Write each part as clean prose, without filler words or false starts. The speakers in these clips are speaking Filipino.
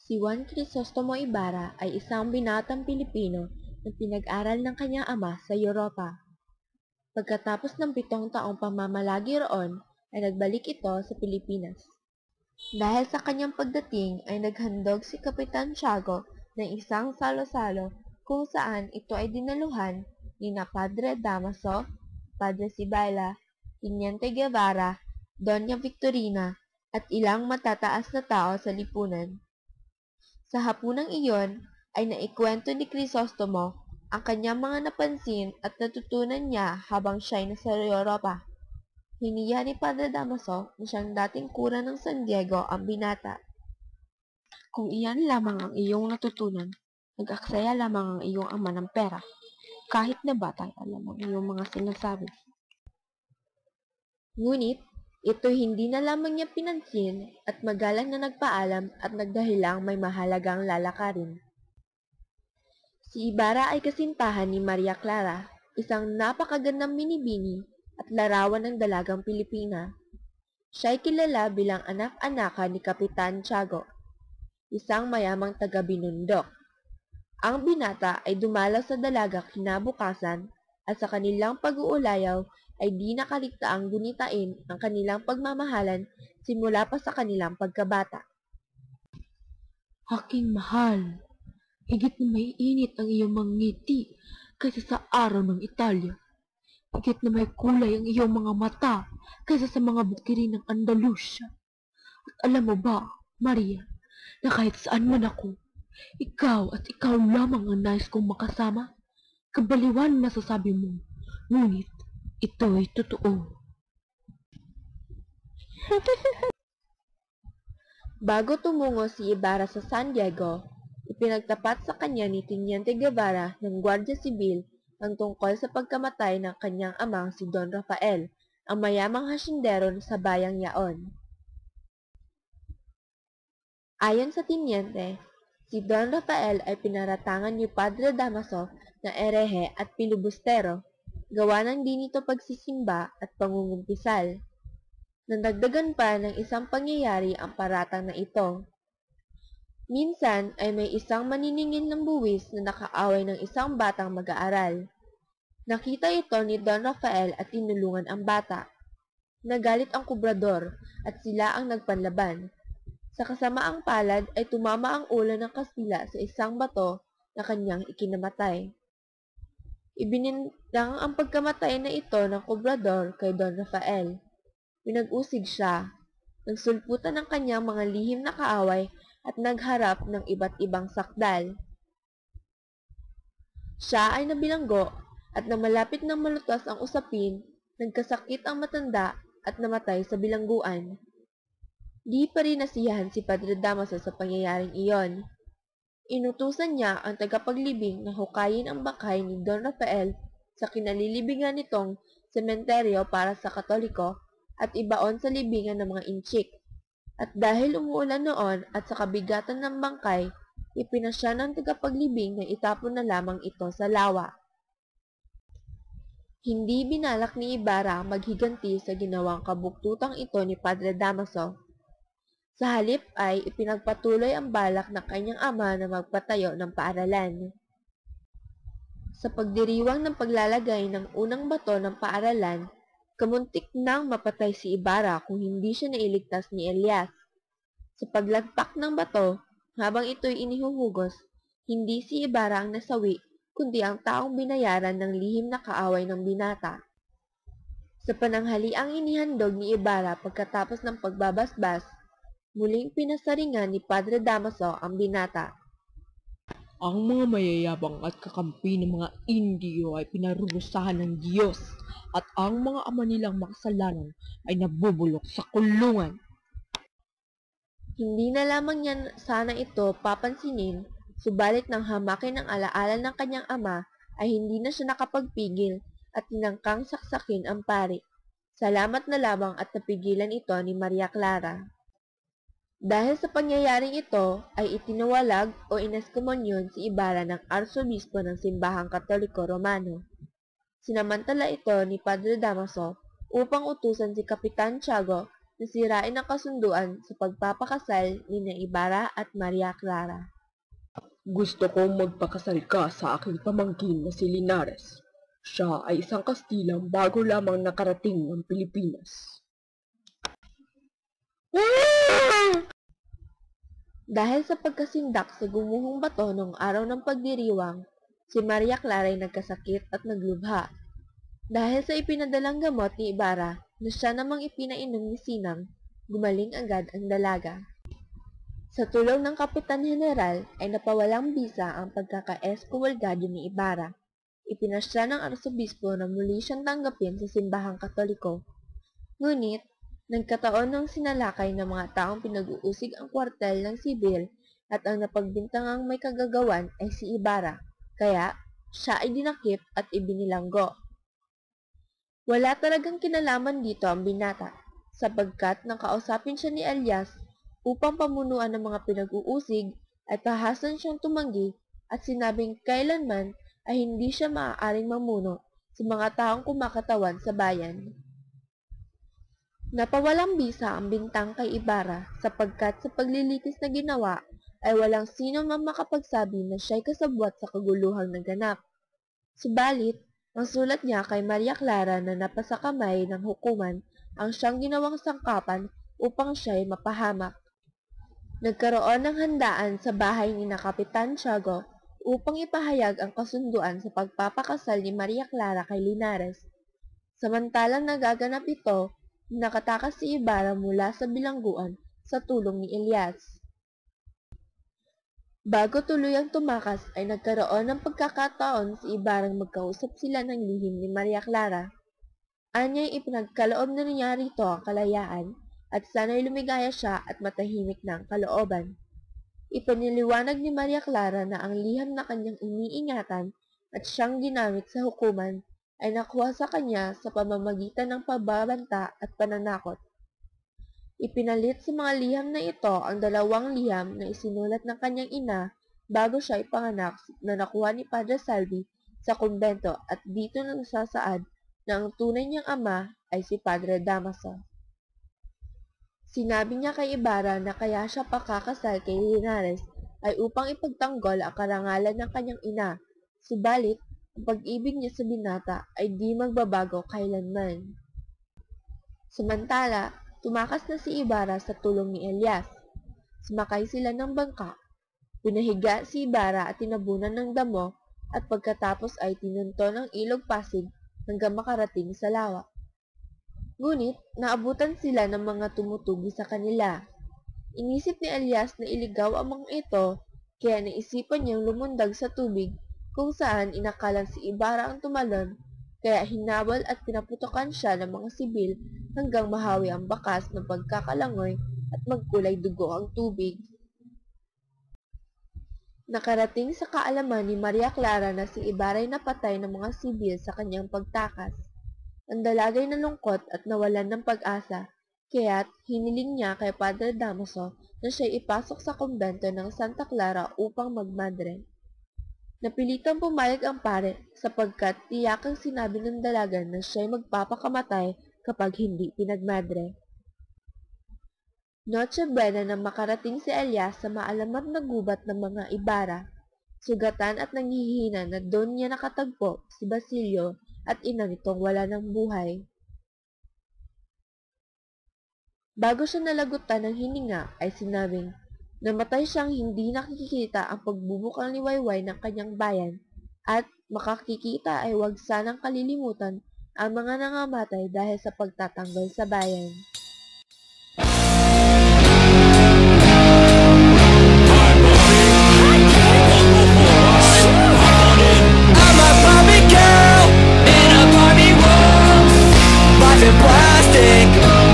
Si Juan Crisostomo Ibarra ay isang binatang Pilipino na pinag-aral ng kanyang ama sa Europa. Pagkatapos ng 7 taong pamamalagi roon, ay nagbalik ito sa Pilipinas. Dahil sa kanyang pagdating ay naghandog si Kapitan Tiago ng isang salo-salo kung saan ito ay dinaluhan ni na Padre Damaso, Padre Sibyla, Teniente Guevara, Doña Victorina, at ilang matataas na tao sa lipunan. Sa hapunang iyon ay naikwento ni Crisostomo ang kanyang mga napansin at natutunan niya habang siya'y nasa Europa. Hiniya ni Padre Damaso na siyang dating kura ng San Diego ang binata. Kung iyan lamang ang iyong natutunan, nag-aksaya lamang ang iyong ama ng pera, kahit na batang alam ang iyong mga sinasabi. Ngunit, ito hindi na lamang niya pinansin at magalang na nagpaalam at nagdahilang may mahalagang lalakarin. Si Ibarra ay kasintahan ni Maria Clara, isang napakagandang binibini at larawan ng dalagang Pilipina. Siya ay kilala bilang anak-anaka ni Kapitan Tiago, isang mayamang taga-Binundok. Ang binata ay dumalaw sa dalaga kinabukasan at sa kanilang pag-uulayaw ay di nakaligtaang gunitain ang kanilang pagmamahalan simula pa sa kanilang pagkabata. Aking mahal, higit na may init ang iyong mga ngiti kaysa sa araw ng Italia. Higit na may kulay ang iyong mga mata kaysa sa mga bukirin ng Andalusia. At alam mo ba, Maria, na kahit saan man ako, ikaw at ikaw lamang ang nais kong makasama? Kabaliwan masasabi mo, ngunit ito ay totoo. Bago tumungo si Ibarra sa San Diego, ipinagtapat sa kanya ni Teniente Guevara ng Guardia Sibil ang tungkol sa pagkamatay ng kanyang amang si Don Rafael, ang mayamang hasyendero sa bayang Yaon. Ayon sa Teniente, si Don Rafael ay pinaratangan ni Padre Damaso na erehe at pilibustero, gawa ng di nito pagsisimba at pangungumpisal. Nandagdagan pa ng isang pangyayari ang paratang na ito. Minsan ay may isang maniningil ng buwis na nakaaway ng isang batang mag-aaral. Nakita ito ni Don Rafael at tinulungan ang bata. Nagalit ang kubrador at sila ang nagpanlaban. Sa kasamaang palad ay tumama ang ulo ng Kastila sa isang bato na kanyang ikinamatay. Ibinindang ang pagkamatay na ito ng kubrador kay Don Rafael. Pinag-usig siya, nagsulputan ng kanyang mga lihim na kaaway at nagharap ng iba't ibang sakdal. Siya ay nabilanggo at nang malapit ng malutas ang usapin, nagkasakit ang matanda at namatay sa bilangguan. Di pa rin nasiyahan si Padre Damaso sa pangyayaring iyon. Inutusan niya ang tagapaglibing na hukayin ang bangkay ni Don Rafael sa kinalilibingan nitong sementeryo para sa Katoliko at ibaon sa libingan ng mga inchik. At dahil umuulan noon at sa kabigatan ng bangkay, ipinasya ng tagapaglibing na itapon na lamang ito sa lawa. Hindi binalak ni Ibarra maghiganti sa ginawang kabuktutang ito ni Padre Damaso. Sa halip ay ipinagpatuloy ang balak ng kanyang ama na magpatayo ng paaralan. Sa pagdiriwang ng paglalagay ng unang bato ng paaralan, kamuntik nang mapatay si Ibarra kung hindi siya nailigtas ni Elias. Sa paglagpak ng bato, habang ito'y inihuhugos, hindi si Ibarra ang nasawi, kundi ang taong binayaran ng lihim na kaaway ng binata. Sa pananghaliang inihandog ni Ibarra pagkatapos ng pagbabasbas, muling pinasaringan ni Padre Damaso ang binata. Ang mga mayayabang at kakampi ng mga Indio ay pinarurusahan ng Diyos at ang mga ama nilang makasalanan ay nabubulok sa kulungan. Hindi na lamang niya sana ito papansinin, subalit nang hamakin ang alaala ng kanyang ama ay hindi na siya nakapagpigil at tinangkang saksakin ang pari. Salamat na lamang at napigilan ito ni Maria Clara. Dahil sa pangyayaring ito ay itinawalag o ineskomunyon si Ibarra ng Arsobispo ng Simbahang Katoliko Romano. Sinamantala ito ni Padre Damaso upang utusan si Kapitan Tiago na sirain ang kasunduan sa pagpapakasal ni Ibarra at Maria Clara. Gusto kong magpakasal ka sa aking pamangkin na si Linares. Siya ay isang Kastilang bago lamang nakarating ng Pilipinas. Dahil sa pagkasindak sa gumuhong bato noong araw ng pagdiriwang, si Maria Clara ay nagkasakit at naglubha. Dahil sa ipinadalang gamot ni Ibarra na siya namang ipinainom ni Sinang, gumaling agad ang dalaga. Sa tulong ng Kapitan General ay napawalang bisa ang pagkaka-excomulgado ni Ibarra. Ipinasya ng arsobispo na muli siyang tanggapin sa simbahang Katoliko. Ngunit, nagkataon ng sinalakay ng mga taong pinag-uusig ang kwartel ng sibil at ang napagbintangang may kagagawan ay si Ibarra, kaya siya ay dinakip at ibinilanggo. Wala talagang kinalaman dito ang binata, sapagkat nakausapin siya ni Elias upang pamunuan ng mga pinag-uusig at pahasan siyang tumanggi at sinabing kailanman ay hindi siya maaaring mamuno sa mga taong kumakatawan sa bayan. Napawalang bisa ang bintang kay Ibarra sapagkat sa paglilitis na ginawa ay walang sino man makapagsabi na siya'y kasabwat sa kaguluhang naganap. Subalit, ang sulat niya kay Maria Clara na napasa kamay ng hukuman ang siyang ginawang sangkapan upang siya'y mapahamak. Nagkaroon ng handaan sa bahay ni Kapitan Tiago upang ipahayag ang kasunduan sa pagpapakasal ni Maria Clara kay Linares. Samantalang nagaganap ito, nakatakas si Ibarra mula sa bilangguan sa tulong ni Elias. Bago tuluyang tumakas ay nagkaroon ng pagkakataon si Ibarrang magkausap sila ng lihim ni Maria Clara. Anya'y ipinagkaloob na niya rito ang kalayaan at sana'y lumigaya siya at matahimik na ang kalooban. Ipiniliwanag ni Maria Clara na ang liham na kanyang iniingatan at siyang ginamit sa hukuman ay nakuha sa kanya sa pamamagitan ng pagbabanta at pananakot. Ipinalit sa mga liham na ito ang 2 liham na isinulat ng kanyang ina bago siya ipanganak na nakuha ni Padre Salvi sa kumbento at dito na nasasaad na ang tunay niyang ama ay si Padre Damaso. Sinabi niya kay Ibarra na kaya siya pakakasal kay Linares ay upang ipagtanggol ang karangalan ng kanyang ina, subalit ang pag-ibig niya sa binata ay di magbabago kailanman. Samantala, tumakas na si Ibarra sa tulong ni Elias. Sumakay sila ng bangka. Pinahiga si Ibarra at tinabunan ng damo at pagkatapos ay tinunto ng ilog Pasig hanggang makarating sa lawa. Ngunit, naabutan sila ng mga tumutugi sa kanila. Inisip ni Elias na iligaw ang mga ito, kaya naisipan niyang lumundag sa tubig kung saan inakalang si Ibarra ang tumalon, kaya hinabol at pinaputokan siya ng mga sibil hanggang mahawi ang bakas ng pagkakalangoy at magkulay dugo ang tubig. Nakarating sa kaalaman ni Maria Clara na si Ibarra'y napatay ng mga sibil sa kanyang pagtakas. Ang dalaga'y nalungkot at nawalan ng pag-asa, kaya't hiniling niya kay Padre Damaso na siya'y ipasok sa kumbento ng Santa Clara upang magmadre. Napilitang pumayag ang pare sapagkat tiyakang sinabi ng dalaga na siya'y magpapakamatay kapag hindi pinagmadre. Noche Buena nang makarating si Elias sa maalamat na gubat ng mga Ibarra, sugatan at nanghihina na doon niya nakatagpo si Basilio at ina nitong wala ng buhay. Bago siya nalagutan ng hininga ay sinabing, namatay siyang hindi nakikita ang pagbubukang liwayway ng kanyang bayan at makakikita ay huwag sanang kalilimutan ang mga nangamatay dahil sa pagtatanggol sa bayan.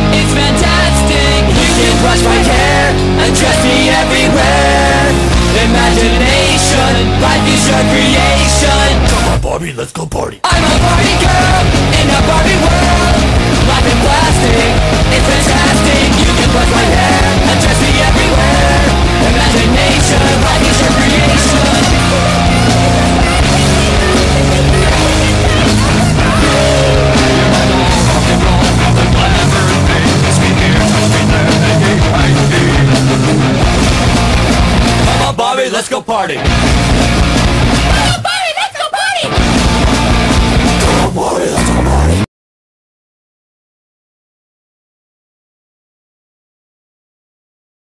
It's fantastic. You can brush my hair and dress me everywhere. Imagination, life is your creation. Come on, Barbie, let's go party.